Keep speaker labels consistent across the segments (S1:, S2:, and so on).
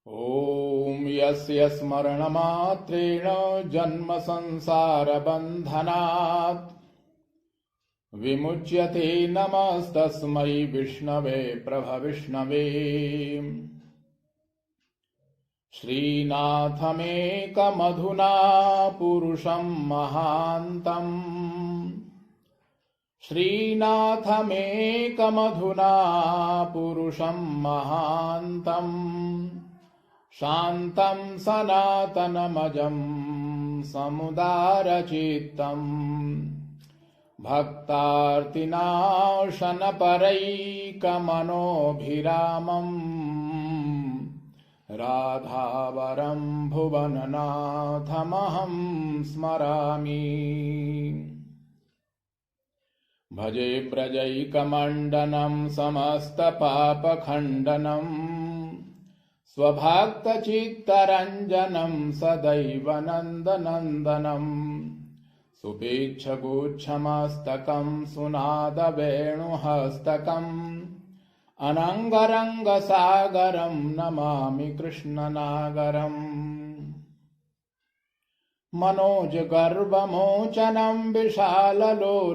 S1: ॐ यस्य स्मरणमात्रेण जन्म संसारबन्धनात् विमुच्यते नमस्तस्मै विष्णवे प्रभविष्णवे। श्रीनाथमेकमधुना पुरुषं महान्तम् श्रीनाथमेकमधुना पुरुषं महान्तम् शान्तं सनातनमजं समुदारचित्तम् भक्तार्तिनाशनपरैकमनोभिरामम् राधावरं भुवननाथमहं स्मरामि। भजे व्रजैकमण्डनं समस्तपापखण्डनम् स्वभक्तचित्तरञ्जनं सदैव नन्दनन्दनम् सुपेच्छगुच्छमस्तकं सुनादवेणुहस्तकम् अनङ्गरङ्गसागरं नमामि कृष्णनागरम्। मनोजगर्वमोचनं विशाललोललोचनम्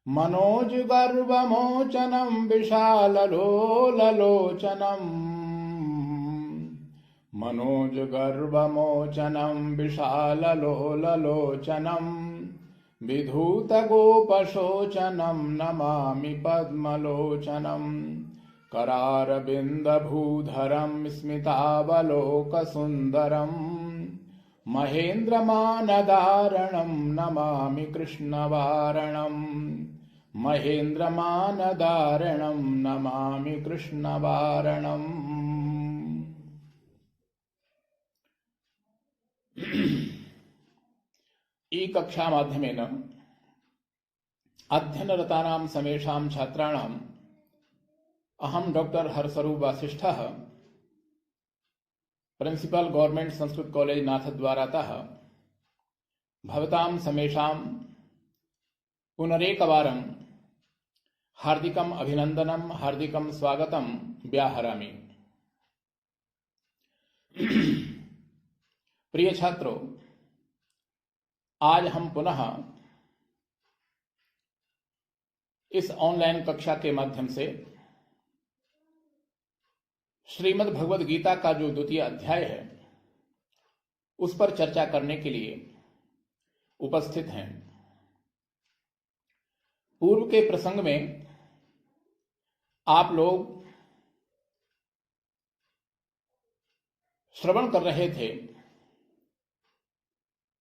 S1: मनोजगर्वमोचनं विशाललोललोचनम् मनोजगर्वमोचनं विशाललोललोचनम् विधूतगोपशोचनं नमामि पद्मलोचनम्। करारविन्दभूधरं स्मितावलोकसुन्दरम् महेन्द्रमानदारणं नमामि कृष्णवारणम् महेन्द्रमानदारणं नमामि कृष्णवारणम्। ई कक्षा माध्यमेन अध्ययनरतानां समेषां छात्राणाम् अहं डॉक्टर हरस्वरूप वासिष्ठः प्रिंसिपल गवर्नमेंट संस्कृत कॉलेज नाथद्वारातः भवतां समेषां पुनरेकवारं हार्दिकम् अभिनन्दनं हार्दिकं स्वागतं व्याहरामि। प्रिय छात्रों, आज हम पुनः इस ऑनलाइन कक्षा के माध्यम से श्रीमद् भगवद गीता का जो द्वितीय अध्याय है उस पर चर्चा करने के लिए उपस्थित हैं। पूर्व के प्रसंग में आप लोग श्रवण कर रहे थे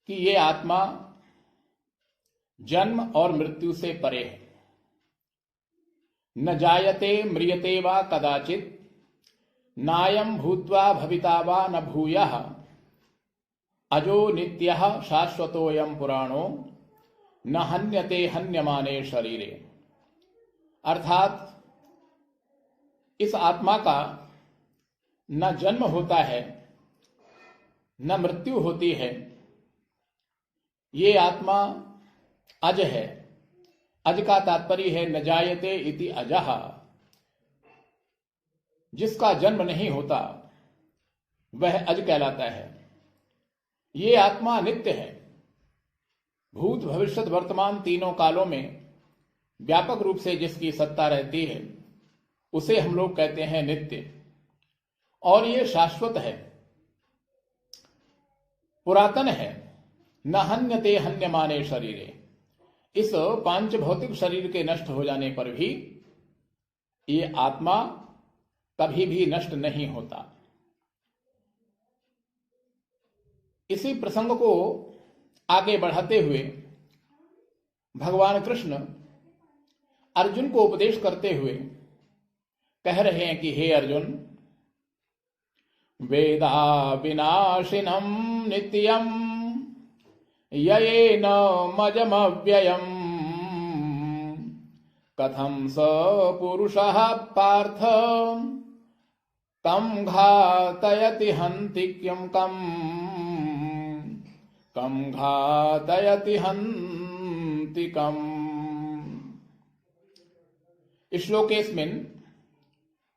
S1: कि ये आत्मा जन्म और मृत्यु से परे है। न जायते म्रियते वा कदाचित नायं भूत्वा भविता वा न भूयः अजो नित्यः शाश्वतोऽयं पुराणो न हन्यते हन्यमाने शरीरे। अर्थात इस आत्मा का न जन्म होता है न मृत्यु होती है। ये आत्मा अज है। अज का तात्पर्य है न जायते इति अजः, जिसका जन्म नहीं होता वह अज कहलाता है। ये आत्मा नित्य है। भूत भविष्यत वर्तमान तीनों कालों में व्यापक रूप से जिसकी सत्ता रहती है उसे हम लोग कहते हैं नित्य। और ये शाश्वत है, पुरातन है। न हन्यते हन्यमाने शरीरे। इस पांच भौतिक शरीर के नष्ट हो जाने पर भी ये आत्मा कभी भी नष्ट नहीं होता। इसी प्रसंग को आगे बढ़ाते हुए भगवान कृष्ण अर्जुन को उपदेश करते हुए कह रहे हैं कि हे अर्जुन, वेदा विनाशिनं नित्यं येन मजमव्ययम् कथं स पुरुषः पार्थ कं घातयति हन्तिक्यं कं घातयति हन्तिकम्। श्लोकेस्मिन्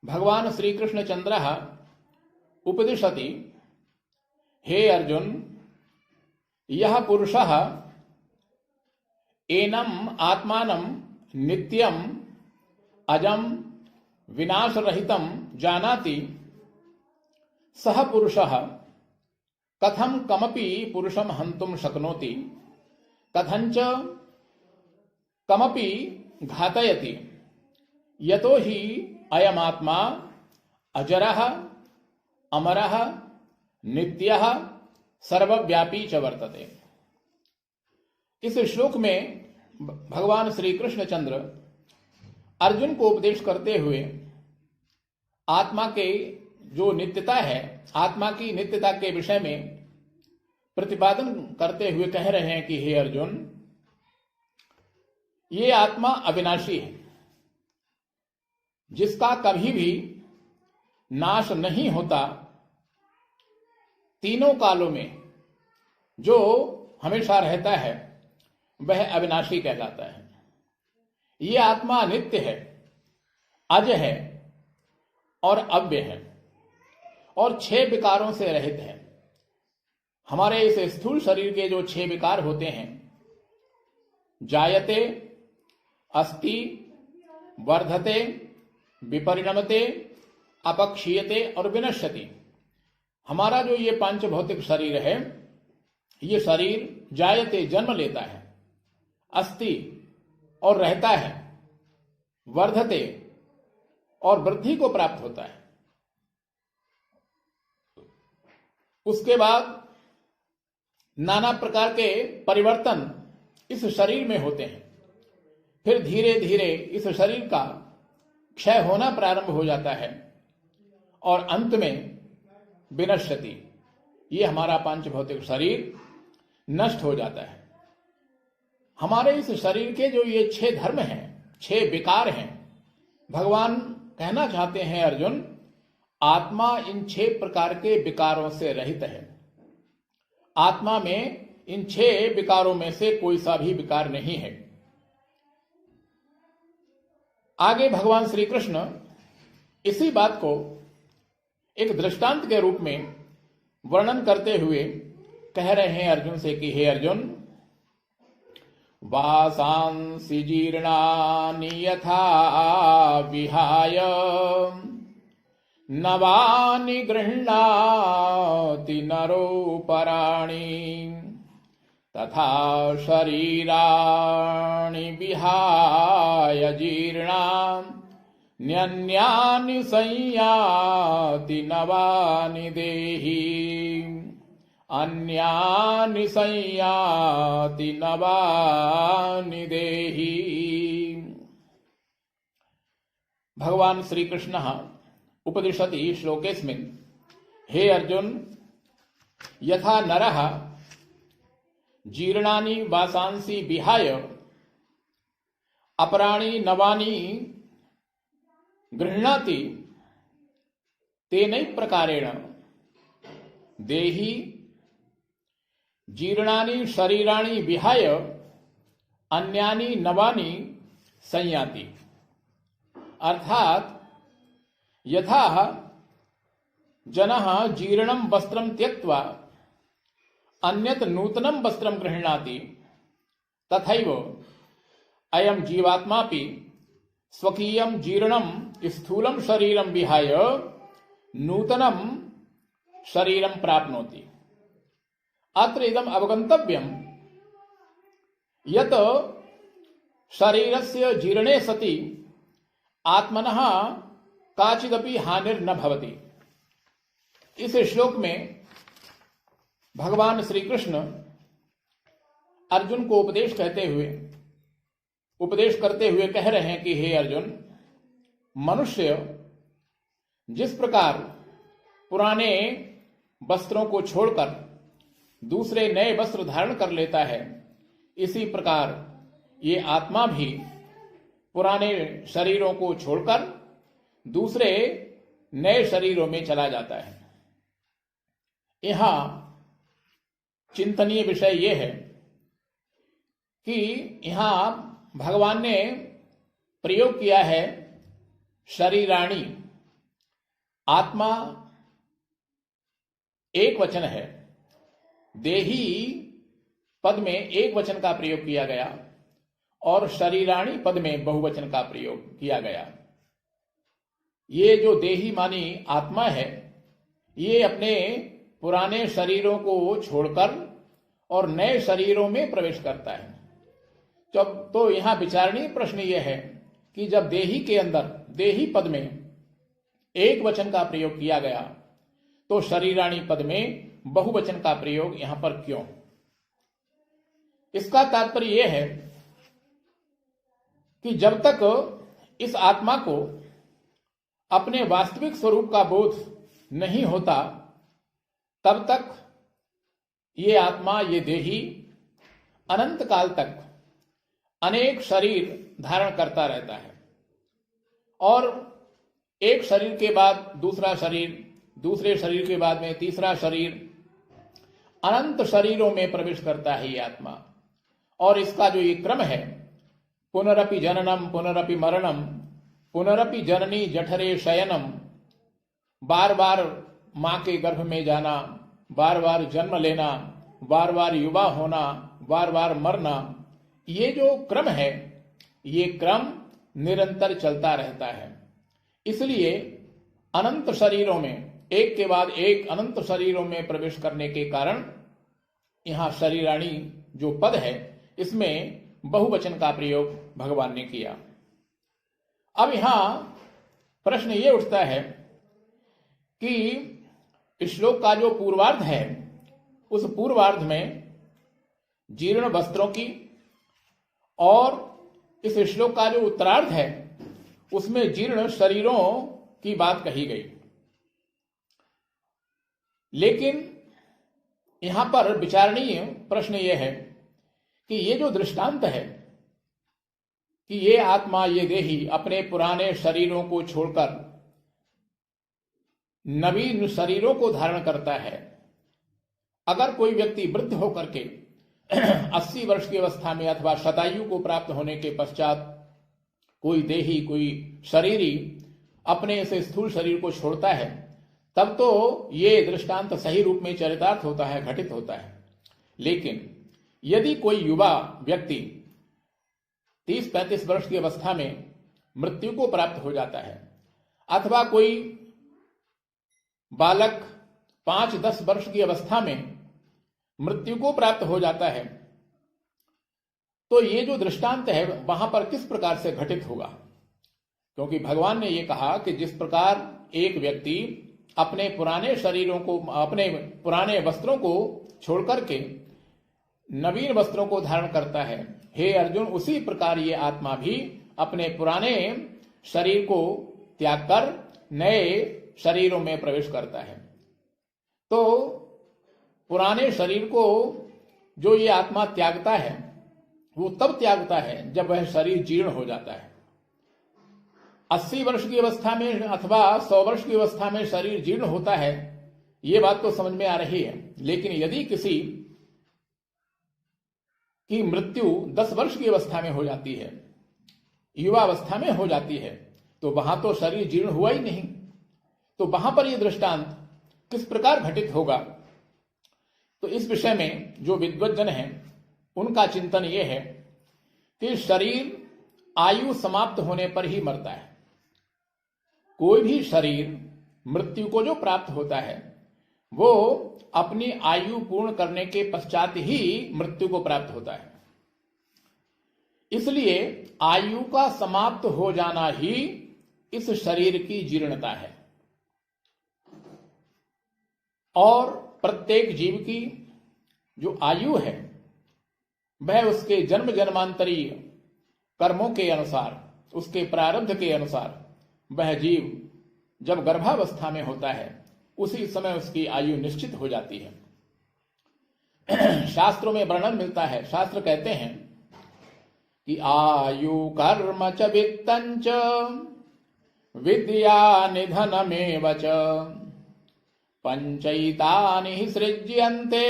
S1: भगवान श्री कृष्णचंद्र उपदिशति, हे अर्जुन, यह पुरुषः एनम् आत्मानं नित्यम् अजं विनाशरहितं जानाति, सः पुरुषः कथं कमपि पुरुषं हन्तुं शक्नोति, कथंच कमपि घातयति, यतो हि अयमात्मा अजरः अमरः नित्यः सर्वव्यापी च वर्तते। इस श्लोक में भगवान श्री कृष्णचंद्र अर्जुन को उपदेश करते हुए आत्मा के जो नित्यता है, आत्मा की नित्यता के विषय में प्रतिपादन करते हुए कह रहे हैं कि हे अर्जुन, ये आत्मा अविनाशी है, जिसका कभी भी नाश नहीं होता, तीनों कालों में जो हमेशा रहता है वह अविनाशी कहलाता है। ये आत्मा नित्य है, अज है और अव्यय है और 6 विकारों से रहित है। हमारे इस स्थूल शरीर के जो 6 विकार होते हैं, जायते, अस्ति, वर्धते, विपरिणमते, अपक्षीयते और विनश्यति। हमारा जो ये पांच भौतिक शरीर है, ये शरीर जायते जन्म लेता है, अस्ति और रहता है, वर्धते और वृद्धि को प्राप्त होता है, उसके बाद नाना प्रकार के परिवर्तन इस शरीर में होते हैं, फिर धीरे धीरे इस शरीर का क्षय होना प्रारंभ हो जाता है और अंत में विनश्यति, ये हमारा पांच भौतिक शरीर नष्ट हो जाता है। हमारे इस शरीर के जो ये 6 धर्म हैं, 6 विकार हैं, भगवान कहना चाहते हैं अर्जुन, आत्मा इन 6 प्रकार के विकारों से रहित है। आत्मा में इन 6 विकारों में से कोई सा भी विकार नहीं है। आगे भगवान श्री कृष्ण इसी बात को एक दृष्टांत के रूप में वर्णन करते हुए कह रहे हैं अर्जुन से कि हे अर्जुन, वासांसि जीर्णानि यथा विहाय नवानि गृह्णाति नरोपराणि, तथा शरीराणि विहाय जीर्णान्यन्यानि संयाति नवानि देहि, अन्यानि संयाति नवानि देहि। भगवान श्री कृष्ण उपदिशति श्लोकेस्मिन्, हे अर्जुन, यथा नरः जीर्णानि वासांसि विहाय अपराणि नवानि गृह्णाति, तेनैव प्रकारेण देहि जीर्णानि शरीराणि विहाय अन्यानि नवानि संयाति। अर्थात यथा जनः जीर्णं वस्त्रं त्यक्त्वा अन्यत् नूतनं वस्त्रं गृह्णाति, तथैव अयं जीवात्मापि स्वकीयं जीर्णं स्थूलं शरीरं विहाय नूतनं शरीरं प्राप्नोति। अत्र इदम् अवगन्तव्यं यत् शरीरस्य जीर्णे सति आत्मनः काचिदपि हानिर्न भवति। इस श्लोक में भगवान श्री कृष्ण अर्जुन को उपदेश करते हुए कह रहे हैं कि हे अर्जुन, मनुष्य जिस प्रकार पुराने वस्त्रों को छोड़कर दूसरे नए वस्त्र धारण कर लेता है, इसी प्रकार ये आत्मा भी पुराने शरीरों को छोड़कर दूसरे नए शरीरों में चला जाता है। यहां चिंतनीय विषय यह है कि यहां भगवान ने प्रयोग किया है शरीराणि, आत्मा एक वचन है, देही पद में एक वचन का प्रयोग किया गया और शरीराणी पद में बहुवचन का प्रयोग किया गया। ये जो देही मानी आत्मा है, ये अपने पुराने शरीरों को छोड़कर और नए शरीरों में प्रवेश करता है। जब तो यहां विचारणीय प्रश्न यह है कि जब देही के अंदर देही पद में एक वचन का प्रयोग किया गया तो शरीराणी पद में बहुवचन का प्रयोग यहां पर क्यों? इसका तात्पर्य यह है कि जब तक इस आत्मा को अपने वास्तविक स्वरूप का बोध नहीं होता, तब तक ये आत्मा, ये देही अनंत काल तक अनेक शरीर धारण करता रहता है और एक शरीर के बाद दूसरा शरीर, दूसरे शरीर के बाद में तीसरा शरीर, अनंत शरीरों में प्रवेश करता है ये आत्मा। और इसका जो ये क्रम है, पुनरपि जननम पुनरपि मरणम पुनरपि जननी जठरे शयनम, बार बार मां के गर्भ में जाना, बार बार जन्म लेना, बार बार युवा होना, बार बार मरना, ये जो क्रम है, ये क्रम निरंतर चलता रहता है। इसलिए अनंत शरीरों में, एक के बाद एक अनंत शरीरों में प्रवेश करने के कारण यहां शरीराणी जो पद है, इसमें बहुवचन का प्रयोग भगवान ने किया। अब यहां प्रश्न ये उठता है कि श्लोक का जो पूर्वार्ध है, उस पूर्वार्ध में जीर्ण वस्त्रों की और इस श्लोक का जो उत्तरार्ध है उसमें जीर्ण शरीरों की बात कही गई। लेकिन यहां पर विचारणीय प्रश्न यह है कि ये जो दृष्टांत है कि ये आत्मा, ये देही अपने पुराने शरीरों को छोड़कर नवीन शरीरों को धारण करता है। अगर कोई व्यक्ति वृद्ध होकर के 80 वर्ष की अवस्था में अथवा शतायु को प्राप्त होने के पश्चात कोई देही, कोई शरीरी अपने इस स्थूल शरीर को छोड़ता है, तब तो ये दृष्टांत सही रूप में चरितार्थ होता है, घटित होता है। लेकिन यदि कोई युवा व्यक्ति 30-35 वर्ष की अवस्था में मृत्यु को प्राप्त हो जाता है अथवा कोई बालक 5-10 वर्ष की अवस्था में मृत्यु को प्राप्त हो जाता है, तो ये जो दृष्टांत है वहां पर किस प्रकार से घटित होगा? क्योंकि भगवान ने ये कहा कि जिस प्रकार एक व्यक्ति अपने पुराने शरीरों को, अपने पुराने वस्त्रों को छोड़ करके नवीन वस्त्रों को धारण करता है, हे अर्जुन, उसी प्रकार ये आत्मा भी अपने पुराने शरीर को त्याग कर नए शरीरों में प्रवेश करता है। तो पुराने शरीर को जो ये आत्मा त्यागता है, वो तब त्यागता है जब वह शरीर जीर्ण हो जाता है। 80 वर्ष की अवस्था में अथवा 100 वर्ष की अवस्था में शरीर जीर्ण होता है, ये बात तो समझ में आ रही है। लेकिन यदि किसी की मृत्यु 10 वर्ष की अवस्था में हो जाती है, युवा अवस्था में हो जाती है, तो वहां तो शरीर जीर्ण हुआ ही नहीं। तो वहां पर यह दृष्टांत किस प्रकार घटित होगा? तो इस विषय में जो विद्वज्जन हैं उनका चिंतन यह है कि शरीर आयु समाप्त होने पर ही मरता है। कोई भी शरीर मृत्यु को जो प्राप्त होता है वो अपनी आयु पूर्ण करने के पश्चात ही मृत्यु को प्राप्त होता है। इसलिए आयु का समाप्त हो जाना ही इस शरीर की जीर्णता है। और प्रत्येक जीव की जो आयु है वह उसके जन्म जन्मांतरीय कर्मों के अनुसार, उसके प्रारब्ध के अनुसार वह जीव जब गर्भावस्था में होता है उसी समय उसकी आयु निश्चित हो जाती है। शास्त्रों में वर्णन मिलता है, शास्त्र कहते हैं कि आयु कर्म च वित्तं च विद्या निधनमेव च पंचैतानि सृज्यन्ते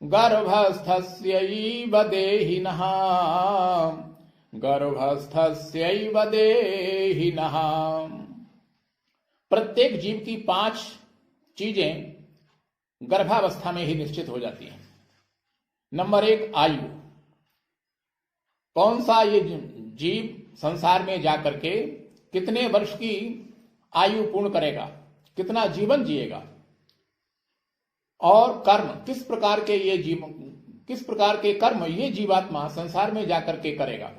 S1: गर्भस्थस्यैव देहिनः गर्भस्थस्यैव देहिनः। प्रत्येक जीव की 5 चीजें गर्भावस्था में ही निश्चित हो जाती हैं। नंबर 1, आयु। कौन सा ये जीव संसार में जाकर के कितने वर्ष की आयु पूर्ण करेगा, कितना जीवन जिएगा। और कर्म, किस प्रकार के कर्म ये जीवात्मा संसार में जाकर के करेगा,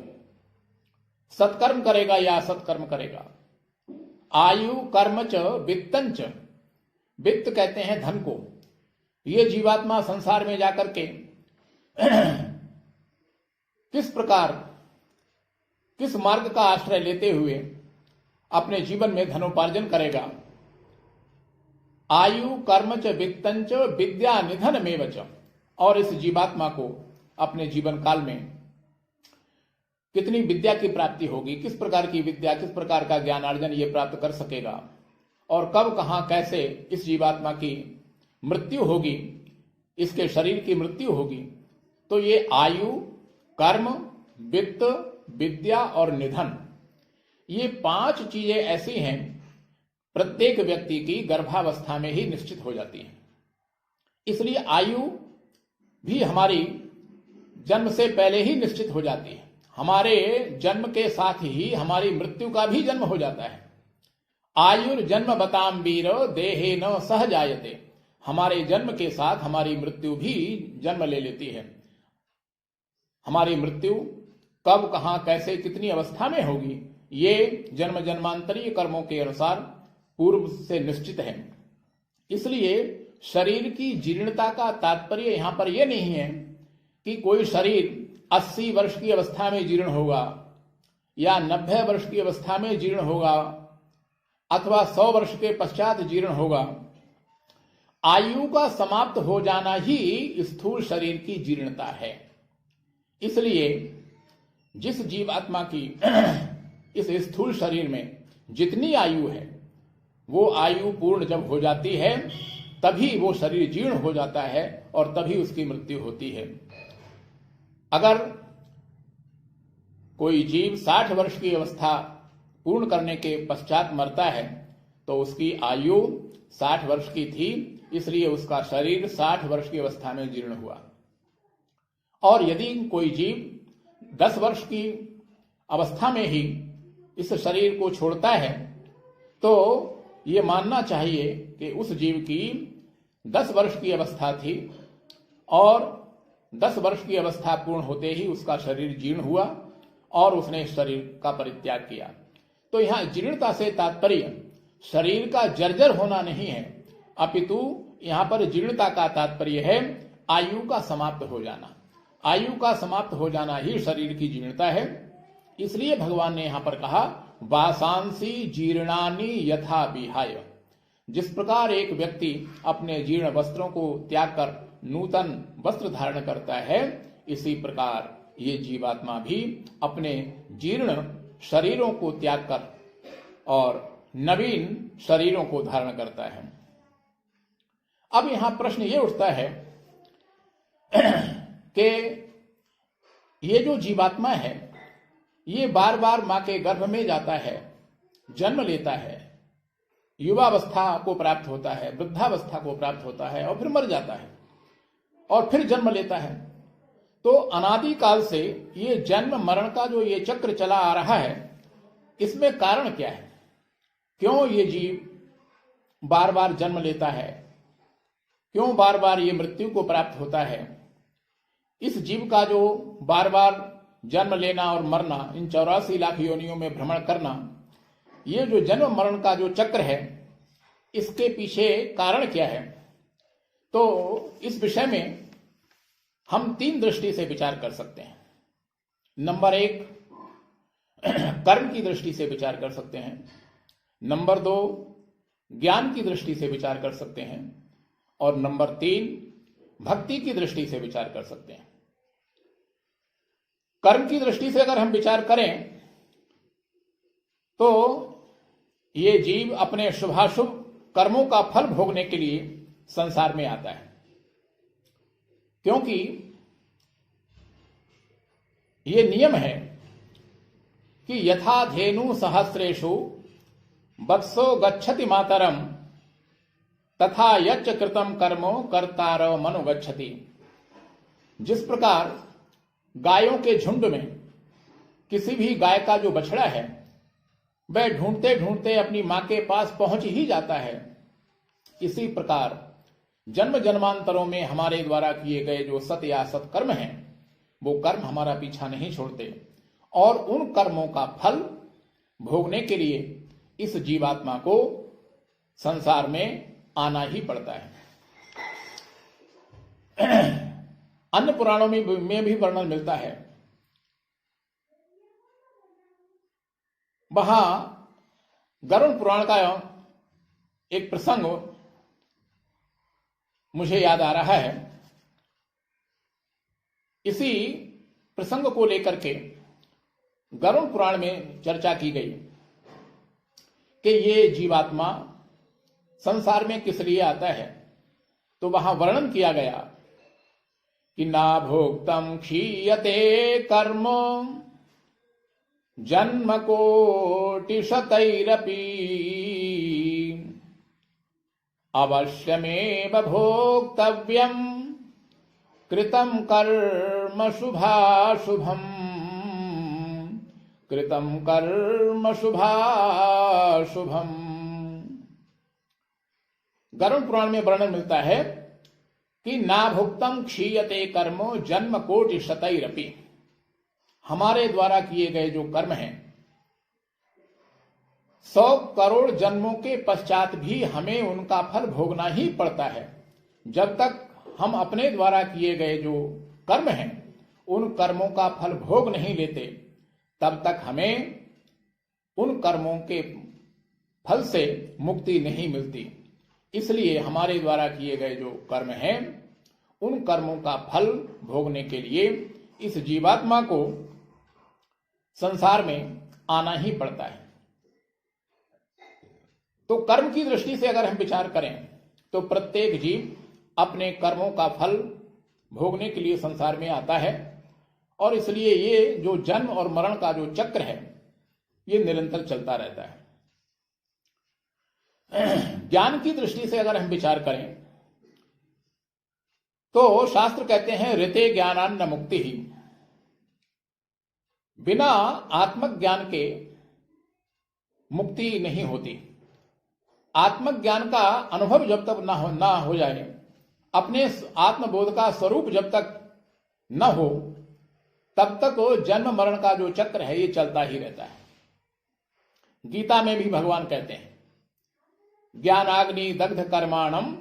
S1: सत्कर्म करेगा या असत्कर्म करेगा। आयु कर्म च वित्तं च, वित्त कहते हैं धन को। ये जीवात्मा संसार में जाकर के किस मार्ग का आश्रय लेते हुए अपने जीवन में धनोपार्जन करेगा। आयु कर्म च वित्तं च विद्या निधनमेव च, और इस जीवात्मा को अपने जीवन काल में कितनी विद्या की प्राप्ति होगी, किस प्रकार की विद्या, किस प्रकार का ज्ञानार्जन ये प्राप्त कर सकेगा, और कब कहां कैसे इस जीवात्मा की मृत्यु होगी, इसके शरीर की मृत्यु होगी। तो ये आयु कर्म वित्त विद्या और निधन, ये 5 चीजें ऐसी हैं प्रत्येक व्यक्ति की गर्भावस्था में ही निश्चित हो जाती हैं। इसलिए आयु भी हमारी जन्म से पहले ही निश्चित हो जाती है। हमारे जन्म के साथ ही हमारी मृत्यु का भी जन्म हो जाता है। आयुर्जन्म बताम वीर देहे न सह जायते, हमारे जन्म के साथ हमारी मृत्यु भी जन्म ले लेती है। हमारी मृत्यु कब कहां कैसे कितनी अवस्था में होगी, ये जन्म जन्मांतरीय कर्मों के अनुसार पूर्व से निश्चित है। इसलिए शरीर की जीर्णता का तात्पर्य यहां पर यह नहीं है कि कोई शरीर 80 वर्ष की अवस्था में जीर्ण होगा या 90 वर्ष की अवस्था में जीर्ण होगा अथवा 100 वर्ष के पश्चात जीर्ण होगा। आयु का समाप्त हो जाना ही स्थूल शरीर की जीर्णता है। इसलिए जिस जीवात्मा की इस स्थूल शरीर में जितनी आयु है, वो आयु पूर्ण जब हो जाती है तभी वो शरीर जीर्ण हो जाता है और तभी उसकी मृत्यु होती है। अगर कोई जीव 60 वर्ष की अवस्था पूर्ण करने के पश्चात मरता है तो उसकी आयु 60 वर्ष की थी, इसलिए उसका शरीर 60 वर्ष की अवस्था में जीर्ण हुआ। और यदि कोई जीव 10 वर्ष की अवस्था में ही इस शरीर को छोड़ता है तो ये मानना चाहिए कि उस जीव की 10 वर्ष की अवस्था थी और 10 वर्ष की अवस्था पूर्ण होते ही उसका शरीर जीर्ण हुआ और उसने इस शरीर का परित्याग किया। तो यहां जीर्णता से तात्पर्य शरीर का जर्जर होना नहीं है, अपितु यहां पर जीर्णता का तात्पर्य है आयु का समाप्त हो जाना। आयु का समाप्त हो जाना ही शरीर की जीर्णता है। इसलिए भगवान ने यहां पर कहा वासांसी जीर्णानि यथा विहाय। जिस प्रकार एक व्यक्ति अपने जीर्ण वस्त्रों को त्याग कर नूतन वस्त्र धारण करता है, इसी प्रकार ये जीवात्मा भी अपने जीर्ण शरीरों को त्याग कर और नवीन शरीरों को धारण करता है। अब यहां प्रश्न ये उठता है कि ये जो जीवात्मा है ये बार बार मां के गर्भ में जाता है, जन्म लेता है, युवावस्था को प्राप्त होता है, वृद्धावस्था को प्राप्त होता है और फिर मर जाता है और फिर जन्म लेता है। तो अनादिकाल से ये जन्म मरण का जो ये चक्र चला आ रहा है, इसमें कारण क्या है? क्यों ये जीव बार बार जन्म लेता है? क्यों बार बार ये मृत्यु को प्राप्त होता है? इस जीव का जो बार बार जन्म लेना और मरना, इन 84 लाख योनियों में भ्रमण करना, ये जो जन्म मरण का जो चक्र है, इसके पीछे कारण क्या है? तो इस विषय में हम 3 दृष्टि से विचार कर सकते हैं। नंबर 1 कर्म की दृष्टि से विचार कर सकते हैं। नंबर 2 ज्ञान की दृष्टि से विचार कर सकते हैं और नंबर 3 भक्ति की दृष्टि से विचार कर सकते हैं। कर्म की दृष्टि से अगर हम विचार करें तो ये जीव अपने शुभाशुभ कर्मों का फल भोगने के लिए संसार में आता है, क्योंकि ये नियम है कि यथा धेनु सहस्रेषु वत्सो गच्छति मातरम तथा यच्च कृतम कर्मो कर्तारव मनु गच्छति। जिस प्रकार गायों के झुंड में किसी भी गाय का जो बछड़ा है वह ढूंढते ढूंढते अपनी मां के पास पहुंच ही जाता है, इसी प्रकार जन्म जन्मांतरों में हमारे द्वारा किए गए जो सत या सत कर्म हैं वो कर्म हमारा पीछा नहीं छोड़ते और उन कर्मों का फल भोगने के लिए इस जीवात्मा को संसार में आना ही पड़ता है। अन्य पुराणों में भी वर्णन मिलता है। वहां गरुड़ पुराण का एक प्रसंग मुझे याद आ रहा है। इसी प्रसंग को लेकर के गरुड़ पुराण में चर्चा की गई कि ये जीवात्मा संसार में किस लिए आता है। तो वहां वर्णन किया गया कि ना भोक्तम क्षीयते कर्म जन्म कोटि शतैरपि अवश्यमेव भोक्तव्यम कृतं कर्म शुभाशुभम कृतं कर्म शुभाशुभम। गरुड़ पुराण में वर्णन मिलता है कि ना भुक्तम क्षीयते कर्मो जन्म कोटि शतैरपि। हमारे द्वारा किए गए जो कर्म हैं 100 करोड़ जन्मों के पश्चात भी हमें उनका फल भोगना ही पड़ता है। जब तक हम अपने द्वारा किए गए जो कर्म हैं उन कर्मों का फल भोग नहीं लेते तब तक हमें उन कर्मों के फल से मुक्ति नहीं मिलती। इसलिए हमारे द्वारा किए गए जो कर्म हैं उन कर्मों का फल भोगने के लिए इस जीवात्मा को संसार में आना ही पड़ता है। तो कर्म की दृष्टि से अगर हम विचार करें तो प्रत्येक जीव अपने कर्मों का फल भोगने के लिए संसार में आता है और इसलिए ये जो जन्म और मरण का जो चक्र है ये निरंतर चलता रहता है। ज्ञान की दृष्टि से अगर हम विचार करें तो शास्त्र कहते हैं ऋते ज्ञानान्न मुक्ति ही। बिना आत्मज्ञान के मुक्ति नहीं होती। आत्मज्ञान का अनुभव जब तक ना हो जाए, अपने आत्मबोध का स्वरूप जब तक न हो तब तक वो जन्म मरण का जो चक्र है ये चलता ही रहता है। गीता में भी भगवान कहते हैं ज्ञानाग्नि दग्ध कर्माणम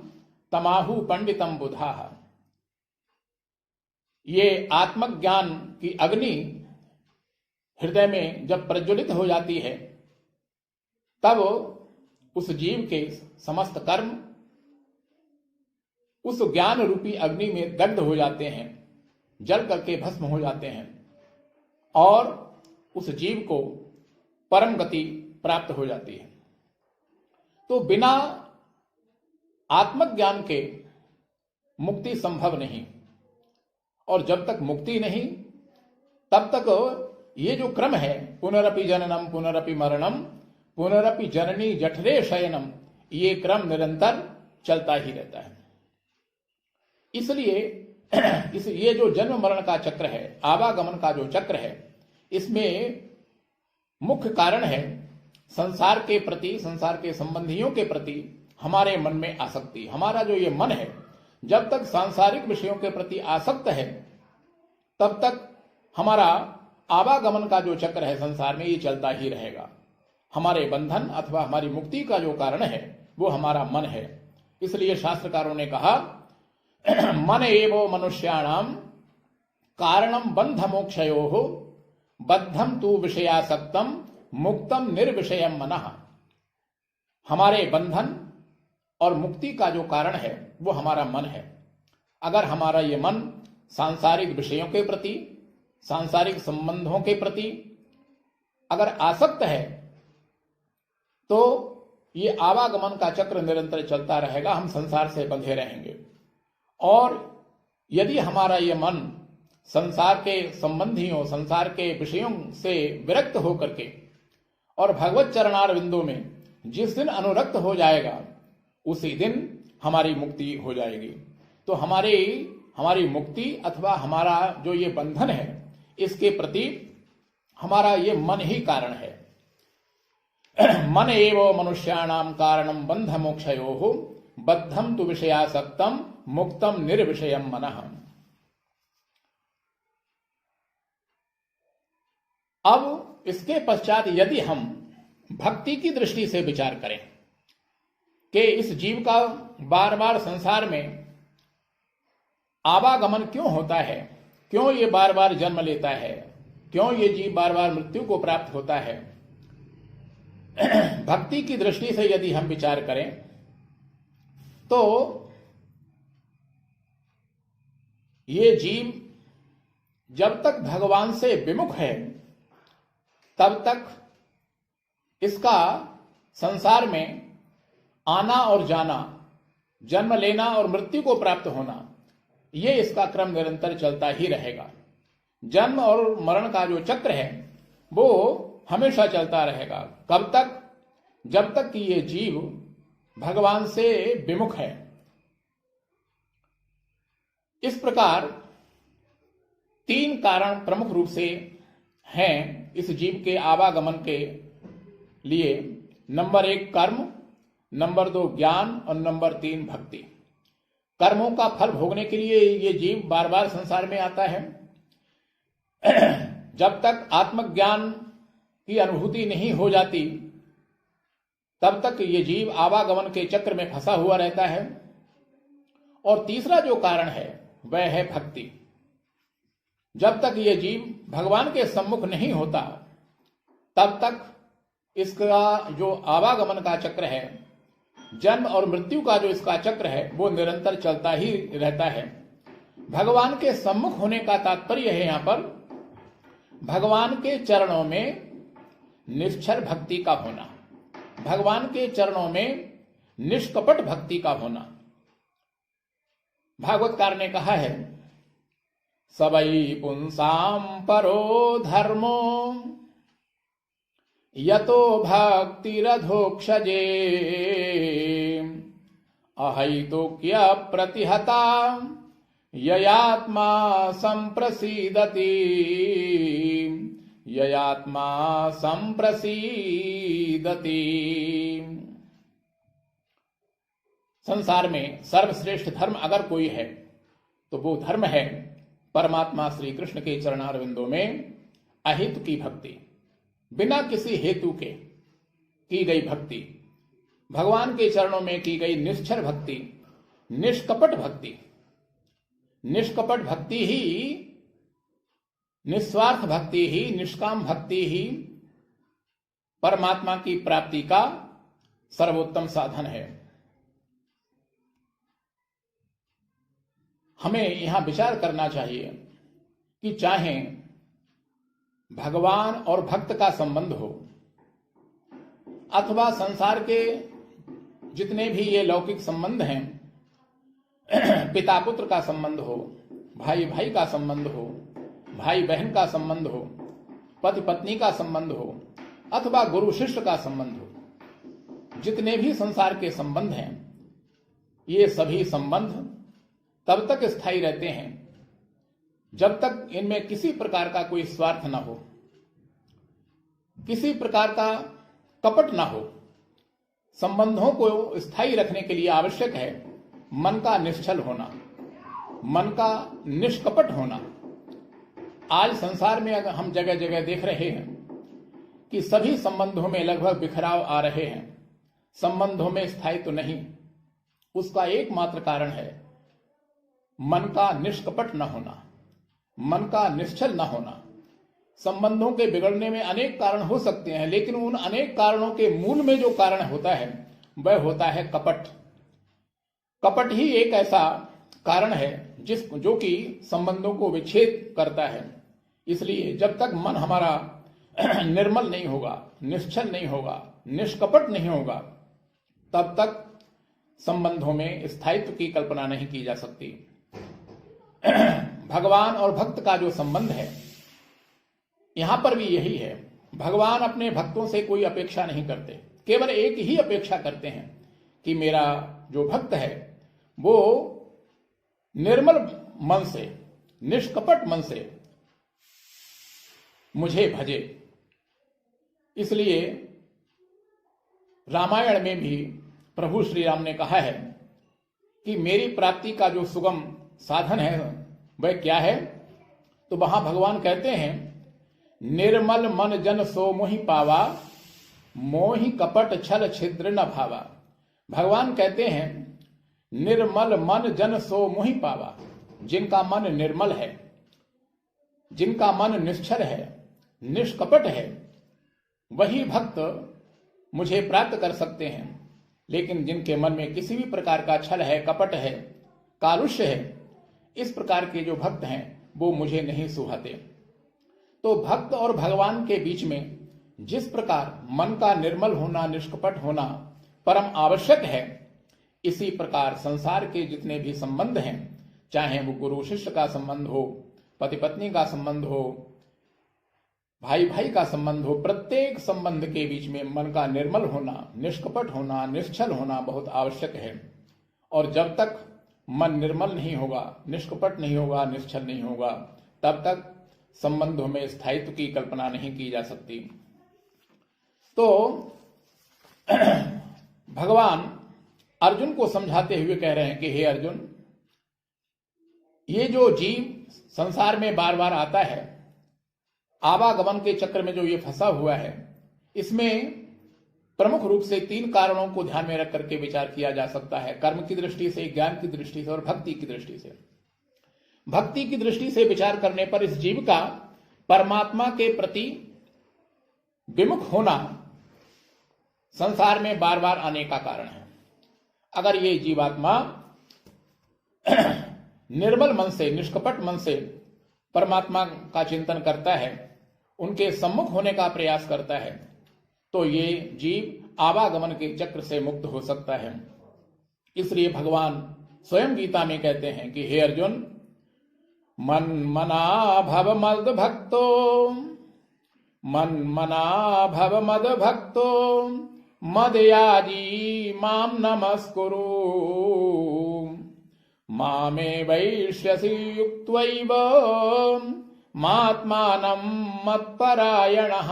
S1: तमाहु पंडितम बुधाः। ये आत्मज्ञान की अग्नि हृदय में जब प्रज्वलित हो जाती है तब उस जीव के समस्त कर्म उस ज्ञान रूपी अग्नि में दग्ध हो जाते हैं, जल करके भस्म हो जाते हैं और उस जीव को परम गति प्राप्त हो जाती है। तो बिना आत्मज्ञान के मुक्ति संभव नहीं और जब तक मुक्ति नहीं तब तक ये जो क्रम है पुनरपि जननम पुनरपि मरणम पुनरपि जननी जठरे शयनम, ये क्रम निरंतर चलता ही रहता है। इसलिए ये जो जन्म मरण का चक्र है, आवागमन का जो चक्र है, इसमें मुख्य कारण है संसार के प्रति, संसार के संबंधियों के प्रति हमारे मन में आसक्ति। हमारा जो ये मन है जब तक सांसारिक विषयों के प्रति आसक्त है तब तक हमारा आवागमन का जो चक्र है संसार में ये चलता ही रहेगा। हमारे बंधन अथवा हमारी मुक्ति का जो कारण है वो हमारा मन है। इसलिए शास्त्रकारों ने कहा मन एवो मनुष्याणाम कारणम बंध मोक्षयोः बद्धम तु विषयासक्तम मुक्तम निर्विषयम मनः। हमारे बंधन और मुक्ति का जो कारण है वो हमारा मन है। अगर हमारा ये मन सांसारिक विषयों के प्रति, सांसारिक संबंधों के प्रति अगर आसक्त है तो ये आवागमन का चक्र निरंतर चलता रहेगा, हम संसार से बंधे रहेंगे। और यदि हमारा ये मन संसार के संबंधियों, संसार के विषयों से विरक्त होकर के और भगवत चरणार बिंदु में जिस दिन अनुरक्त हो जाएगा उसी दिन हमारी मुक्ति हो जाएगी। तो हमारी मुक्ति अथवा हमारा जो ये बंधन है, इसके प्रति हमारा ये मन ही कारण है। मन एव मनुष्याणाम कारणम बंध मोक्षयोः बद्धम तु विषयासक्तम मुक्तम निर्विषयम मनः। अब इसके पश्चात यदि हम भक्ति की दृष्टि से विचार करें कि इस जीव का बार बार संसार में आवागमन क्यों होता है, क्यों ये बार बार जन्म लेता है, क्यों ये जीव बार बार मृत्यु को प्राप्त होता है, भक्ति की दृष्टि से यदि हम विचार करें तो ये जीव जब तक भगवान से विमुख है तब तक इसका संसार में आना और जाना, जन्म लेना और मृत्यु को प्राप्त होना, ये इसका क्रम निरंतर चलता ही रहेगा। जन्म और मरण का जो चक्र है वो हमेशा चलता रहेगा। कब तक? जब तक कि ये जीव भगवान से विमुख है। इस प्रकार तीन कारण प्रमुख रूप से हैं इस जीव के आवागमन के लिए। नंबर 1 कर्म, नंबर 2 ज्ञान और नंबर 3 भक्ति। कर्मों का फल भोगने के लिए ये जीव बार बार संसार में आता है। जब तक आत्मज्ञान की अनुभूति नहीं हो जाती तब तक ये जीव आवागमन के चक्र में फंसा हुआ रहता है। और तीसरा जो कारण है वह है भक्ति। जब तक ये जीव भगवान के सम्मुख नहीं होता तब तक इसका जो आवागमन का चक्र है, जन्म और मृत्यु का जो इसका चक्र है, वो निरंतर चलता ही रहता है। भगवान के सम्मुख होने का तात्पर्य है यहां पर भगवान के चरणों में निश्चल भक्ति का होना, भगवान के चरणों में निष्कपट भक्ति का होना। भागवतकार ने कहा है, सबई पुंसाम परो धर्मो यतो भक्तिरधोक्षजे अहैतुक्य प्रतिहता ययात्मा संप्रसीदति ययात्मा संप्रसीदति। संसार में सर्वश्रेष्ठ धर्म अगर कोई है तो वो धर्म है परमात्मा श्री कृष्ण के चरणारविंदों में अहित की भक्ति, बिना किसी हेतु के की गई भक्ति, भगवान के चरणों में की गई निश्चल भक्ति, निष्कपट भक्ति। निष्कपट भक्ति ही, निस्वार्थ भक्ति ही, निष्काम भक्ति ही परमात्मा की प्राप्ति का सर्वोत्तम साधन है। हमें यहां विचार करना चाहिए कि चाहे भगवान और भक्त का संबंध हो अथवा संसार के जितने भी ये लौकिक संबंध हैं, पिता पुत्र का संबंध हो, भाई भाई का संबंध हो, भाई बहन का संबंध हो, पति पत्नी का संबंध हो अथवा गुरु शिष्य का संबंध हो, जितने भी संसार के संबंध हैं, ये सभी संबंध तब तक स्थायी रहते हैं जब तक इनमें किसी प्रकार का कोई स्वार्थ ना हो, किसी प्रकार का कपट ना हो। संबंधों को स्थायी रखने के लिए आवश्यक है मन का निश्चल होना, मन का निष्कपट होना। आज संसार में अगर हम जगह जगह देख रहे हैं कि सभी संबंधों में लगभग बिखराव आ रहे हैं, संबंधों में स्थायित्व नहीं। उसका एकमात्र कारण है मन का निष्कपट न होना, मन का निश्चल न होना। संबंधों के बिगड़ने में अनेक कारण हो सकते हैं, लेकिन उन अनेक कारणों के मूल में जो कारण होता है वह होता है कपट। कपट ही एक ऐसा कारण है जो कि संबंधों को विच्छेद करता है। इसलिए जब तक मन हमारा निर्मल नहीं होगा, निश्चल नहीं होगा, निष्कपट नहीं होगा, तब तक संबंधों में स्थायित्व की कल्पना नहीं की जा सकती। भगवान और भक्त का जो संबंध है, यहां पर भी यही है। भगवान अपने भक्तों से कोई अपेक्षा नहीं करते, केवल एक ही अपेक्षा करते हैं कि मेरा जो भक्त है वो निर्मल मन से, निष्कपट मन से मुझे भजे। इसलिए रामायण में भी प्रभु श्री राम ने कहा है कि मेरी प्राप्ति का जो सुगम साधन है वह क्या है। तो वहां भगवान कहते हैं, निर्मल मन जन सो मोहि पावा, मोहि कपट छल छिद्र न भावा। भगवान कहते हैं निर्मल मन जन सो मोहि पावा। जिनका मन निर्मल है, जिनका मन निश्चल है, निष्कपट है, वही भक्त मुझे प्राप्त कर सकते हैं। लेकिन जिनके मन में किसी भी प्रकार का छल है, कपट है, कालुष्य है, इस प्रकार के जो भक्त हैं वो मुझे नहीं सुहाते। तो भक्त और भगवान के बीच में जिस प्रकार मन का निर्मल होना, निष्कपट होना परम आवश्यक है, इसी प्रकार संसार के जितने भी संबंध हैं, चाहे वो गुरु शिष्य का संबंध हो, पति पत्नी का संबंध हो, भाई भाई का संबंध हो, प्रत्येक संबंध के बीच में मन का निर्मल होना, निष्कपट होना, निश्चल होना बहुत आवश्यक है। और जब तक मन निर्मल नहीं होगा, निष्कपट नहीं होगा, निश्चल नहीं होगा, तब तक संबंधों में स्थायित्व की कल्पना नहीं की जा सकती। तो भगवान अर्जुन को समझाते हुए कह रहे हैं कि हे अर्जुन, ये जो जीव संसार में बार बार आता है, आवागमन के चक्र में जो ये फंसा हुआ है, इसमें प्रमुख रूप से 3 कारणों को ध्यान में रख करके विचार किया जा सकता है। कर्म की दृष्टि से, ज्ञान की दृष्टि से और भक्ति की दृष्टि से। भक्ति की दृष्टि से विचार करने पर इस जीव का परमात्मा के प्रति विमुख होना संसार में बार बार आने का कारण है। अगर ये जीवात्मा निर्मल मन से, निष्कपट मन से परमात्मा का चिंतन करता है, उनके सम्मुख होने का प्रयास करता है, तो ये जीव आवागमन के चक्र से मुक्त हो सकता है। इसलिए भगवान स्वयं गीता में कहते हैं कि हे अर्जुन, मन मना भव मद भक्तो, मन मना भव मद भक्तो, मदयाजी माम नमस्कुरु, मामे वैश्यसि युक्त्वैव मात्मानं मत्परायणः,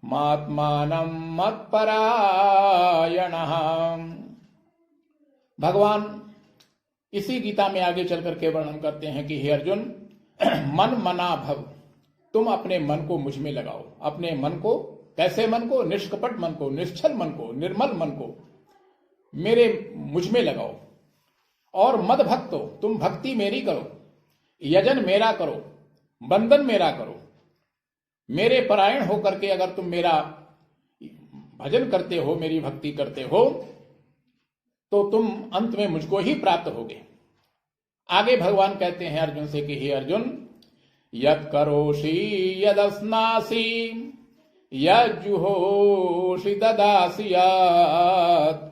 S1: मात्मानं मत्परायणः। भगवान इसी गीता में आगे चलकर के वर्णन करते हैं कि हे अर्जुन, मन मना भव, तुम अपने मन को मुझ में लगाओ। अपने मन को, कैसे मन को? निष्कपट मन को, निश्चल मन को, निर्मल मन को मेरे मुझ में लगाओ। और मद भक्तो, तुम भक्ति मेरी करो, यजन मेरा करो, बंधन मेरा करो। मेरे परायण होकर के अगर तुम मेरा भजन करते हो, मेरी भक्ति करते हो, तो तुम अंत में मुझको ही प्राप्त होगे। आगे भगवान कहते हैं अर्जुन से कि हे अर्जुन, यत् करोषि यदस्नासि, यज्जुहोषि ददासि यत्,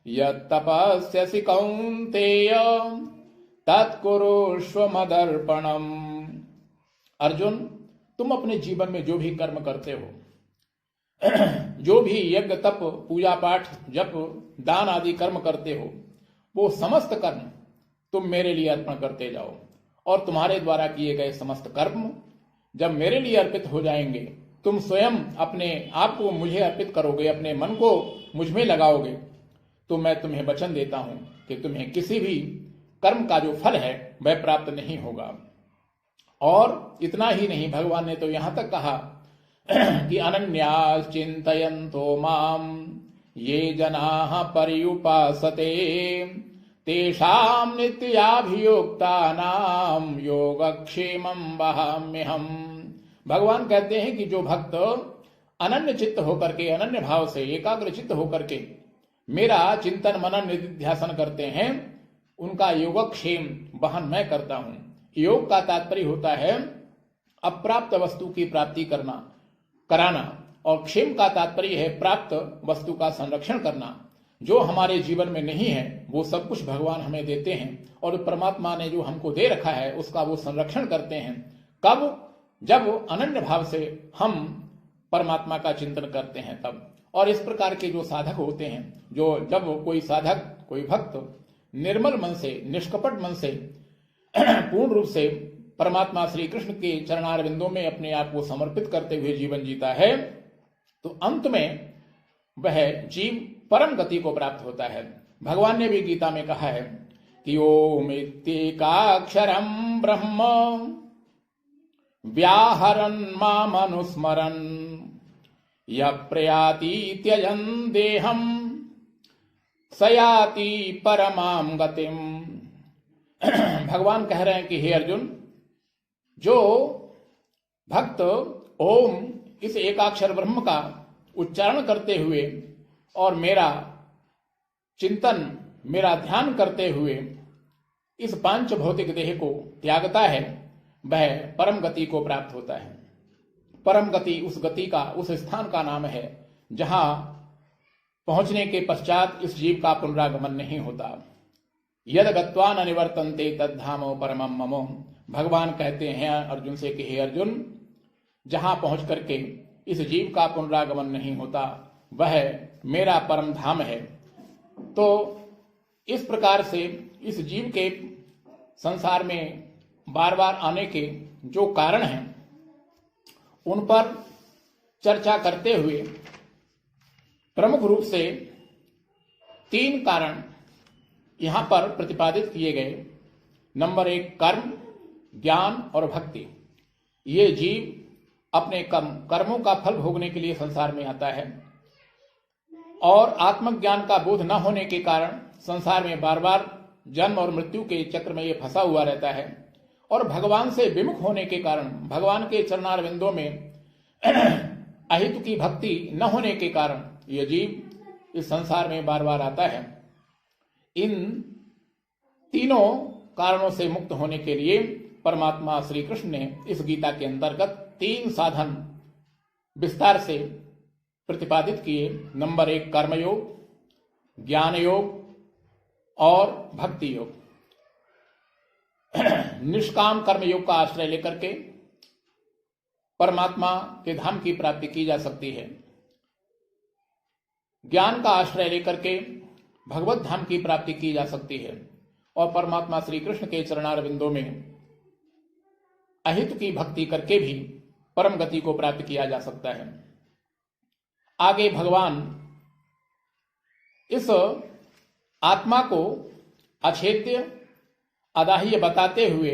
S1: यत् तपस्यसि कौन्तेय, तत्कुरुष्व मदर्पणम्। अर्जुन, तुम अपने जीवन में जो भी कर्म करते हो, जो भी यज्ञ, तप, पूजा पाठ, जप, दान आदि कर्म करते हो, वो समस्त कर्म तुम मेरे लिए अर्पण करते जाओ। और तुम्हारे द्वारा किए गए समस्त कर्म जब मेरे लिए अर्पित हो जाएंगे, तुम स्वयं अपने आप को मुझे अर्पित करोगे, अपने मन को मुझ में लगाओगे, तो मैं तुम्हें वचन देता हूं कि तुम्हें किसी भी कर्म का जो फल है वह प्राप्त नहीं होगा। और इतना ही नहीं, भगवान ने तो यहां तक कहा कि अनन्यास चिंतयन्तो माम ये जनाः पर्युपासते, तेषां नित्याभियुक्तानां योगक्षेमं वहाम्यहम्। भगवान कहते हैं कि जो भक्त अनन्य चित्त होकर के, अनन्य भाव से, एकाग्र चित्त होकर के मेरा चिंतन मनन निधिध्यासन करते हैं, उनका योगक्षेम वहन मैं करता हूं। योग का तात्पर्य होता है अप्राप्त वस्तु की प्राप्ति कराना, और क्षेम का तात्पर्य है प्राप्त वस्तु का संरक्षण करना। जो हमारे जीवन में नहीं है वो सब कुछ भगवान हमें देते हैं, और परमात्मा ने जो हमको दे रखा है उसका वो संरक्षण करते हैं। कब? जब अनन्य भाव से हम परमात्मा का चिंतन करते हैं तब। और इस प्रकार के जो साधक होते हैं, जो जब कोई साधक, कोई भक्त निर्मल मन से, निष्कपट मन से पूर्ण रूप से परमात्मा श्री कृष्ण के चरणारविंदों में अपने आप को समर्पित करते हुए जीवन जीता है, तो अंत में वह जीव परम गति को प्राप्त होता है। भगवान ने भी गीता में कहा है कि ओम इत्येकाक्षरं ब्रह्म व्याहरन् मामनुस्मरन् यः प्रयाति त्यजन् देहं स याति परमां गतिम। भगवान कह रहे हैं कि हे अर्जुन, जो भक्त ओम इस एकाक्षर ब्रह्म का उच्चारण करते हुए और मेरा चिंतन, मेरा ध्यान करते हुए इस पांच भौतिक देह को त्यागता है, वह परम गति को प्राप्त होता है। परम गति उस गति का, उस स्थान का नाम है जहां पहुंचने के पश्चात इस जीव का पुनरागमन नहीं होता। यद गत्वा न निवर्तन्ते तद्धामो परमं ममो। भगवान कहते हैं अर्जुन से कि हे अर्जुन, जहां पहुंच करके इस जीव का पुनरागमन नहीं होता वह मेरा परम धाम है। तो इस प्रकार से इस जीव के संसार में बार बार आने के जो कारण हैं उन पर चर्चा करते हुए प्रमुख रूप से 3 कारण यहां पर प्रतिपादित किए गए। नंबर 1 कर्म, ज्ञान और भक्ति। ये जीव अपने कर्मों का फल भोगने के लिए संसार में आता है और आत्मज्ञान का बोध न होने के कारण संसार में बार बार जन्म और मृत्यु के चक्र में ये फंसा हुआ रहता है। और भगवान से विमुख होने के कारण, भगवान के चरणारविंदों में अहित की भक्ति न होने के कारण यह जीव इस संसार में बार बार आता है। इन तीनों कारणों से मुक्त होने के लिए परमात्मा श्री कृष्ण ने इस गीता के अंतर्गत 3 साधन विस्तार से प्रतिपादित किए। नंबर 1 कर्मयोग, ज्ञान योग और भक्ति योग। निष्काम कर्म योग का आश्रय लेकर के परमात्मा के धाम की प्राप्ति की जा सकती है। ज्ञान का आश्रय लेकर के भगवत धाम की प्राप्ति की जा सकती है और परमात्मा श्री कृष्ण के चरणारविंदों में अहित की भक्ति करके भी परम गति को प्राप्त किया जा सकता है। आगे भगवान इस आत्मा को अछेद्य, अदाह्य बताते हुए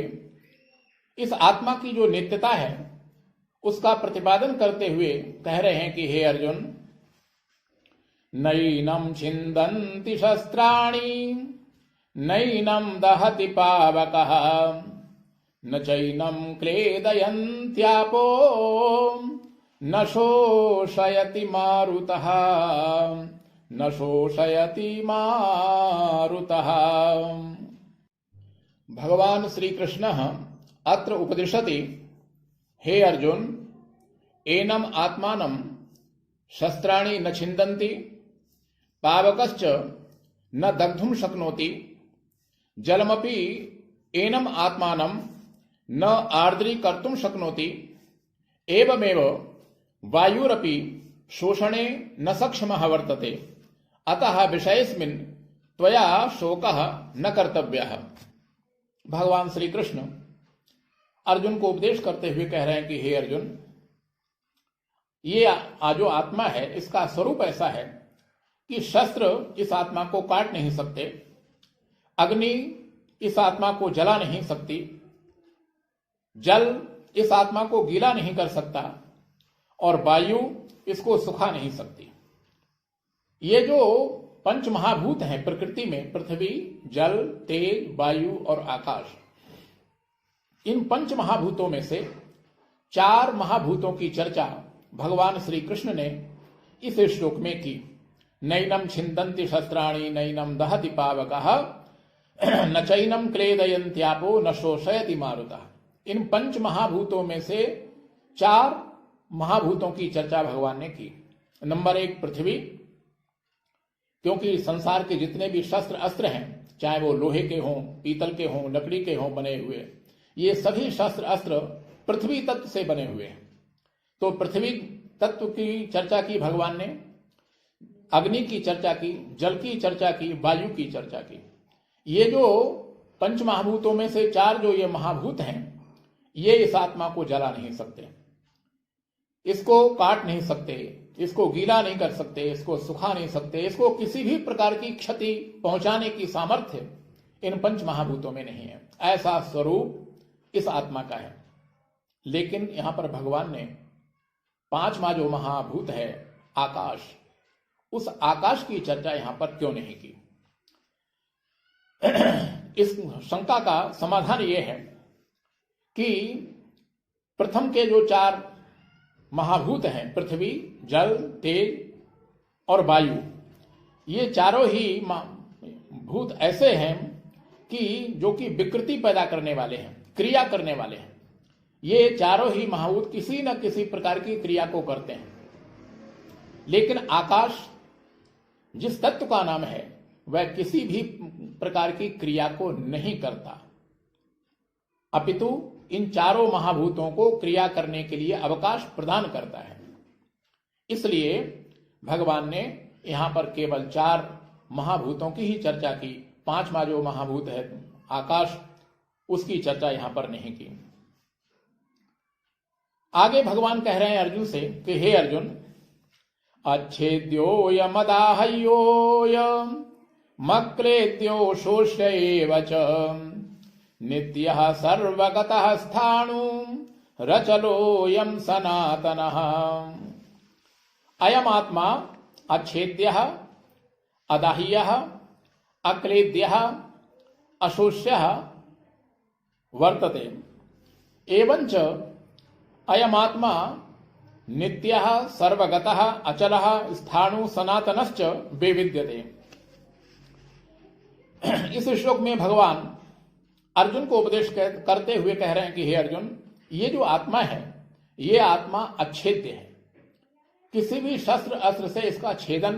S1: इस आत्मा की जो नित्यता है उसका प्रतिपादन करते हुए कह रहे हैं कि हे अर्जुन, नैनं छिन्दन्ति शस्त्राणि नैनं दहति पावकः न चैनं क्लेदयन्त्यापो न शोषयति मारुतः न शोषयति मारुतः। भगवान श्री कृष्ण अत्र उपदिशति, हे अर्जुन, एनम आत्मानं शस्त्राणि न छिन्दन्ति पावकश्च न दग्धुं शक्नोति जलमपि एनम आत्मानं न आर्द्रीकर्तुं शक्नोति एवमेव वायुरपि शोषणे न सक्षमः वर्तते अतः विषयेऽस्मिन् त्वया शोकः न कर्तव्यः। भगवान श्री कृष्ण अर्जुन को उपदेश करते हुए कह रहे हैं कि हे अर्जुन, ये जो आत्मा है इसका स्वरूप ऐसा है कि शस्त्र इस आत्मा को काट नहीं सकते, अग्नि इस आत्मा को जला नहीं सकती, जल इस आत्मा को गीला नहीं कर सकता और वायु इसको सुखा नहीं सकती। ये जो पंच महाभूत हैं प्रकृति में, पृथ्वी, जल, तेज, वायु और आकाश, इन पंच महाभूतों में से 4 महाभूतों की चर्चा भगवान श्री कृष्ण ने इस श्लोक में की। नैनं छिन्दन्ति शस्त्राणि नैनं दहति पावकः न चैनं क्लेदयन्त्यापो न शोषयति मारुतः। इन पंच महाभूतों में से 4 महाभूतों की चर्चा भगवान ने की। नंबर 1 पृथ्वी, क्योंकि संसार के जितने भी शस्त्र अस्त्र हैं, चाहे वो लोहे के हों, पीतल के हों, लकड़ी के हों बने हुए, ये सभी शस्त्र अस्त्र पृथ्वी तत्व से बने हुए हैं। तो पृथ्वी तत्व की चर्चा की भगवान ने, अग्नि की चर्चा की, जल की चर्चा की, वायु की चर्चा की। ये जो पंच महाभूतों में से चार जो ये महाभूत हैं, ये इस आत्मा को जला नहीं सकते, इसको काट नहीं सकते, इसको गीला नहीं कर सकते, इसको सुखा नहीं सकते, इसको किसी भी प्रकार की क्षति पहुंचाने की सामर्थ्य इन पंच महाभूतों में नहीं है। ऐसा स्वरूप इस आत्मा का है। लेकिन यहां पर भगवान ने पांचवा जो महाभूत है आकाश, उस आकाश की चर्चा यहां पर क्यों नहीं की? इस शंका का समाधान यह है कि प्रथम के जो चार महाभूत हैं, पृथ्वी, जल, तेज और वायु, ये चारों ही भूत ऐसे हैं कि जो कि विकृति पैदा करने वाले हैं, क्रिया करने वाले हैं। ये चारों ही महाभूत किसी न किसी प्रकार की क्रिया को करते हैं। लेकिन आकाश जिस तत्व का नाम है वह किसी भी प्रकार की क्रिया को नहीं करता, अपितु इन चारों महाभूतों को क्रिया करने के लिए अवकाश प्रदान करता है। इसलिए भगवान ने यहां पर केवल चार महाभूतों की ही चर्चा की, पांचवा जो महाभूत है आकाश, उसकी चर्चा यहां पर नहीं की। आगे भगवान कह रहे हैं अर्जुन से कि हे अर्जुन, अच्छेद्योय मदाह्योय मक्लेद्यो शोष्य एव च नित्यः सर्वगतः स्थाणु रचलोऽयं सनातनः। अयम आत्मा अच्छेद्यः अदाह्यः अक्लेद्यः अशोष्यः वर्तते, एवंच अयम आत्मा नित्यः सर्वगतः अचलः स्थाणु सनातनश्च विविद्यते। इस श्लोक में भगवान अर्जुन को उपदेश करते हुए कह रहे हैं कि हे अर्जुन, ये जो आत्मा है ये आत्मा अच्छेद्य है, किसी भी शस्त्र अस्त्र से इसका छेदन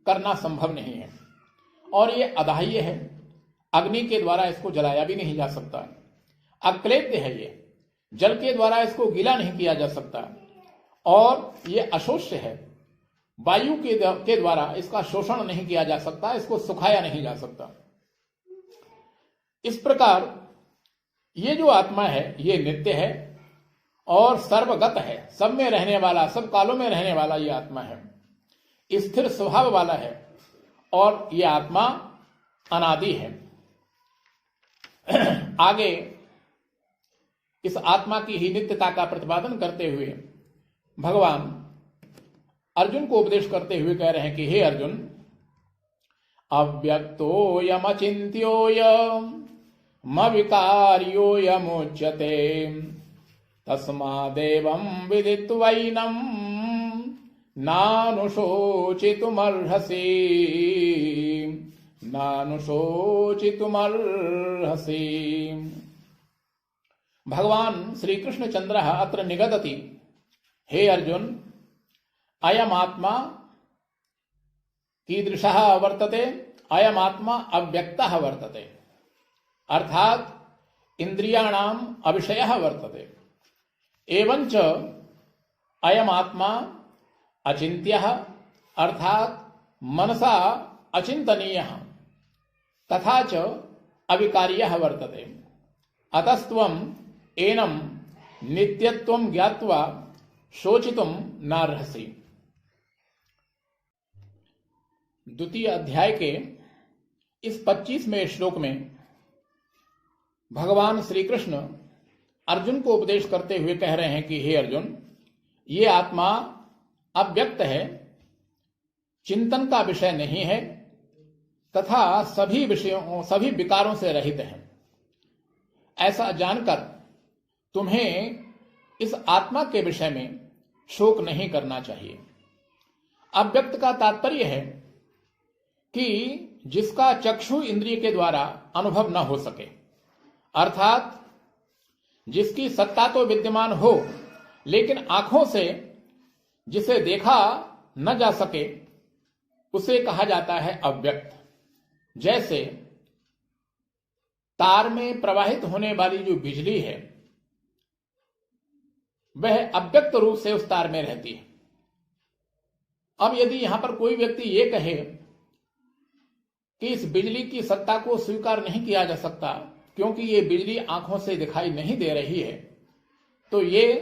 S1: करना संभव नहीं है, और ये अदाह्य है, अग्नि के द्वारा इसको जलाया भी नहीं जा सकता। अक्लेद्य है, ये जल के द्वारा इसको गीला नहीं किया जा सकता, और ये अशोष्य है, वायु के द्वारा इसका शोषण नहीं किया जा सकता, इसको सुखाया नहीं जा सकता। इस प्रकार ये जो आत्मा है ये नित्य है और सर्वगत है, सब में रहने वाला, सब कालों में रहने वाला ये आत्मा है, स्थिर स्वभाव वाला है, और ये आत्मा अनादि है। आगे इस आत्मा की ही नित्यता का प्रतिपादन करते हुए भगवान अर्जुन को उपदेश करते हुए कह रहे हैं कि हे अर्जुन, अव्यक्तोऽयमचिन्त्योऽयम् मविकार्योऽयमुच्यते तस्मादेवं विदित्वैनं नानुशोचितुमर्हसि नानुशोचितुमर्हसि। भगवान श्री कृष्ण चंद्र अत्र निगदति, हे अर्जुन, अयम आत्मा कीदृशः वर्तते, अयम आत्मा अव्यक्तः वर्तते, अर्थात इंद्रियाणाम अविषयः वर्तते, एवंच अयम आत्मा अचिन्त्यः, अर्थात मनसा अचिंतनीयः, तथा च अविकार्यः वर्तते, अतस्त्वम् एनं नित्यत्वं ज्ञात्वा शोचितुं नार्हसि। द्वितीय अध्याय के इस 25वें श्लोक में भगवान श्री कृष्ण अर्जुन को उपदेश करते हुए कह रहे हैं कि हे अर्जुन, ये आत्मा अव्यक्त है, चिंतन का विषय नहीं है, तथा सभी विषयों, सभी विकारों से रहित है। ऐसा जानकर तुम्हें इस आत्मा के विषय में शोक नहीं करना चाहिए। अव्यक्त का तात्पर्य है कि जिसका चक्षु इंद्रिय के द्वारा अनुभव न हो सके, अर्थात जिसकी सत्ता तो विद्यमान हो लेकिन आंखों से जिसे देखा न जा सके, उसे कहा जाता है अव्यक्त। जैसे तार में प्रवाहित होने वाली जो बिजली है वह अव्यक्त रूप से उस तार में रहती है, अब यदि यहां पर कोई व्यक्ति ये कहे कि इस बिजली की सत्ता को स्वीकार नहीं किया जा सकता क्योंकि ये बिजली आंखों से दिखाई नहीं दे रही है, तो ये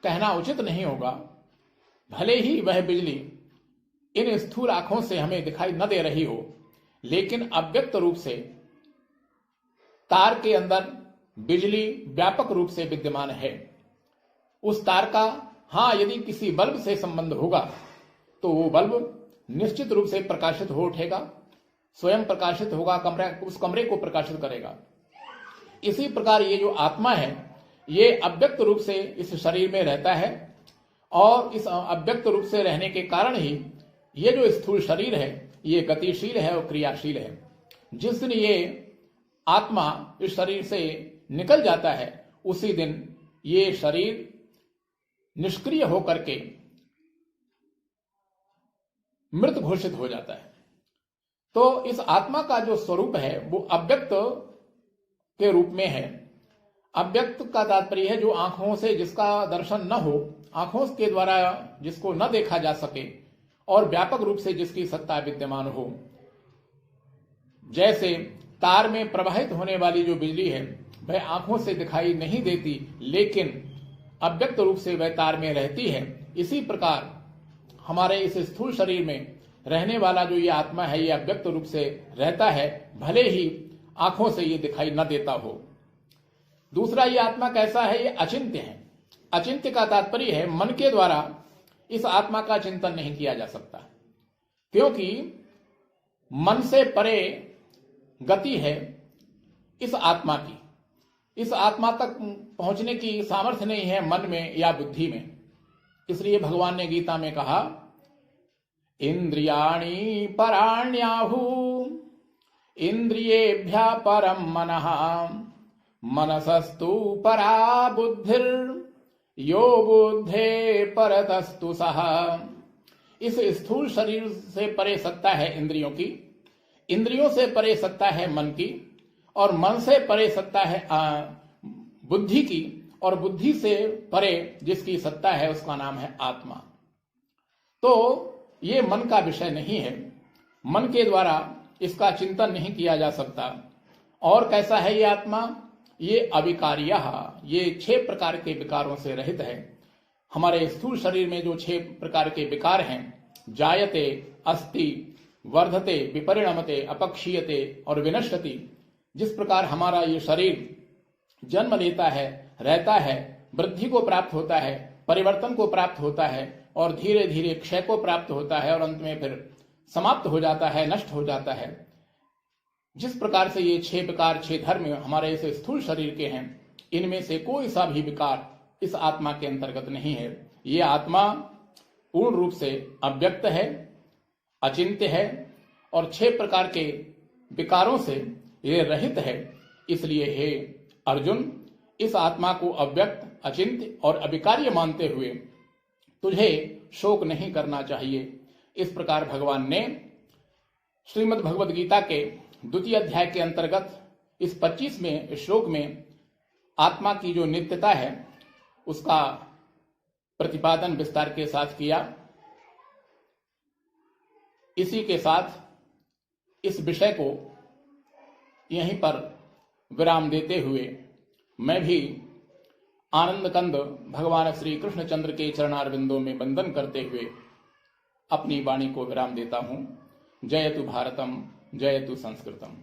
S1: कहना उचित नहीं होगा। भले ही वह बिजली इन स्थूल आंखों से हमें दिखाई न दे रही हो, लेकिन अव्यक्त रूप से तार के अंदर बिजली व्यापक रूप से विद्यमान है। उस तार का यदि किसी बल्ब से संबंध होगा तो वो बल्ब निश्चित रूप से प्रकाशित हो उठेगा, स्वयं प्रकाशित होगा, उस कमरे को प्रकाशित करेगा। इसी प्रकार ये जो आत्मा है ये अव्यक्त रूप से इस शरीर में रहता है और इस अव्यक्त रूप से रहने के कारण ही ये जो स्थूल शरीर है ये गतिशील है और क्रियाशील है। जिस दिन ये आत्मा इस शरीर से निकल जाता है उसी दिन ये शरीर निष्क्रिय होकर के मृत घोषित हो जाता है। तो इस आत्मा का जो स्वरूप है वो अव्यक्त के रूप में है। अव्यक्त का तात्पर्य है जो आंखों से जिसका दर्शन न हो, आंखों के द्वारा जिसको न देखा जा सके और व्यापक रूप से जिसकी सत्ता विद्यमान हो। जैसे तार में प्रवाहित होने वाली जो बिजली है वह आंखों से दिखाई नहीं देती लेकिन अव्यक्त रूप से वह तार में रहती है, इसी प्रकार हमारे इस स्थूल शरीर में रहने वाला जो ये आत्मा है ये अव्यक्त रूप से रहता है, भले ही आंखों से ये दिखाई न देता हो। दूसरा, ये आत्मा कैसा है? ये अचिंत्य है। अचिंत्य का तात्पर्य है मन के द्वारा इस आत्मा का चिंतन नहीं किया जा सकता, क्योंकि मन से परे गति है इस आत्मा की। इस आत्मा तक पहुंचने की सामर्थ्य नहीं है मन में या बुद्धि में। इसलिए भगवान ने गीता में कहा, इंद्रियाणि पराण्याहु इंद्रियेभ्य परम मनः मनसस्तु परा बुद्धिर यो बुद्धे परतस्तु सह। इस स्थूल शरीर से परे सत्ता है इंद्रियों की, इंद्रियों से परे सत्ता है मन की, और मन से परे सत्ता है बुद्धि की, और बुद्धि से परे जिसकी सत्ता है उसका नाम है आत्मा। तो ये मन का विषय नहीं है, मन के द्वारा इसका चिंतन नहीं किया जा सकता। और कैसा है ये आत्मा? ये अविकार्य, ये 6 प्रकार के विकारों से रहित है। हमारे स्थूल शरीर में जो 6 प्रकार के विकार हैं, जायते, अस्ति, वर्धते, विपरिणमते, अपक्षीयते और विनश्यति, जिस प्रकार हमारा ये शरीर जन्म लेता है, रहता है, वृद्धि को प्राप्त होता है, परिवर्तन को प्राप्त होता है और धीरे धीरे क्षय को प्राप्त होता है और अंत में फिर समाप्त हो जाता है, नष्ट हो जाता है। जिस प्रकार से ये 6 विकार, 6 धर्म हमारे इस स्थूल शरीर के हैं, इनमें से कोई सा भी विकार इस आत्मा के अंतर्गत नहीं है। ये आत्मा पूर्ण रूप से अव्यक्त है, अचिंत्य है और 6 प्रकार के विकारों से ये रहित है। इसलिए हे अर्जुन, इस आत्मा को अव्यक्त, अचिंत्य और अविकार्य मानते हुए तुझे शोक नहीं करना चाहिए। इस प्रकार भगवान ने श्रीमद् भगवद गीता के 2 अध्याय के अंतर्गत इस 25वें श्लोक में आत्मा की जो नित्यता है उसका प्रतिपादन विस्तार के साथ किया। इसी के साथ इस विषय को यहीं पर विराम देते हुए मैं भी आनंद कंद भगवान श्री कृष्णचंद्र के चरणारविंदों में वंदन करते हुए अपनी वाणी को विराम देता हूं। जयतु भारतम, जयतु संस्कृतम।